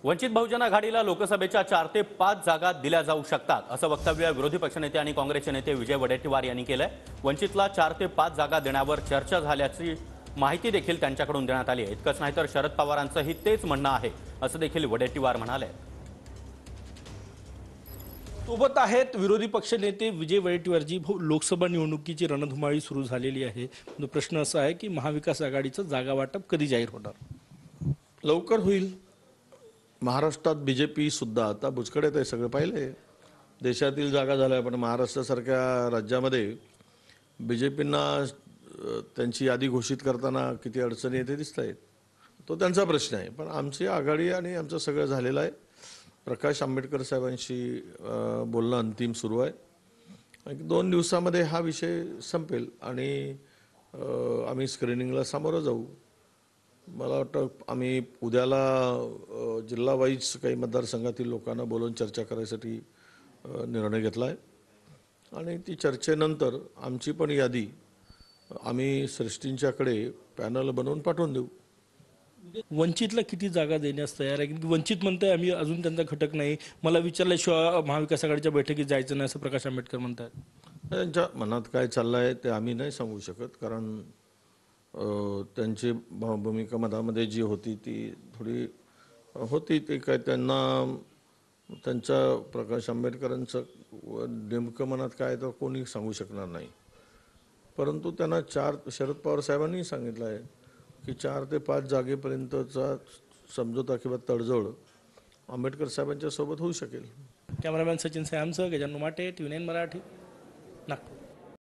वंचित बहुजन आघाडीला लोकसभेच्या 4 ते 5 जागा दिल्या जाऊ शकतात असं वक्तव्य विरोधी पक्षनेते आणि काँग्रेसचे नेते विजय वडेट्टीवार यांनी केलंय। वंचितला 4 ते 5 जागा देण्यावर चर्चा झाल्याची माहिती देखील त्यांच्याकडून देण्यात आली आहे। इतकंच नाही तर शरद पवारांचंही तेच म्हणणं आहे असं देखील वडेट्टीवार म्हणाले। सोबत आहेत विरोधी पक्षनेते विजय वडेट्टीवारजी। लोकसभा निवडणुकीची रणधुमाळी सुरू झालेली आहे। प्रश्न असा आहे की महाविकास आघाडीचं जागा वाटप कधी जाहीर होणार? लवकर होईल। महाराष्ट्रात बीजेपी सुद्धा आता बुचकड्यात आहे, सगळं पाहिलंय। देशातील जागा झाल्या, पण महाराष्ट्रासारख्या राज्यामध्ये बीजेपींना त्यांची यादी घोषित करताना किती अडचणी येते दिसत आहेत। तो त्यांचा प्रश्न आहे, पण आमची आघाडी आणि आमचं सगळं झालेलं आहे। प्रकाश आंबेडकर साहेबांशी बोलणं अंतिम सुरू आहे। 2 दिवसामध्ये हा विषय संपेल आणि आम्ही स्क्रीनिंगला सामोरं जाऊ। मला वाटतं आम्ही उद्याला जिल्हा वाईज काही मतदारसंघातील लोकांना बोलवून चर्चा करायसाठी निर्णय घेतला आहे आणि ती चर्चेनंतर आमची पण यादी आम्ही श्रेष्ठींच्याकडे पॅनल बनवून पाठवून देऊ। वंचितला किती जागा देण्यास तयार आहे? की वंचित म्हणतंय आम्ही अजून त्यांचा घटक नाही, मला विचारल्याशिवाय महाविकास आघाडीच्या बैठकीत जायचं नाही असं प्रकाश आंबेडकर म्हणतात। त्यांच्या मनात काय चाललं आहे ते आम्ही नाही सांगू शकत, कारण त्यांची भूमिका मधामध्ये जी होती ती थोडी होती। ते काय त्यांना त्यांच्या प्रकाश आंबेडकरांचं नेमकं मनात काय तर कोणी सांगू शकणार नाही। परंतु त्यांना शरद पवार साहेबांनी सांगितलं आहे की 4 ते 5 जागेपर्यंतचा समझोता किंवा तडजोड आंबेडकर साहेबांच्या सोबत होऊ शकेल। कॅमेरामॅन सचिन सॅमसह गजानन माटे, TV9 मराठी, नागपूर।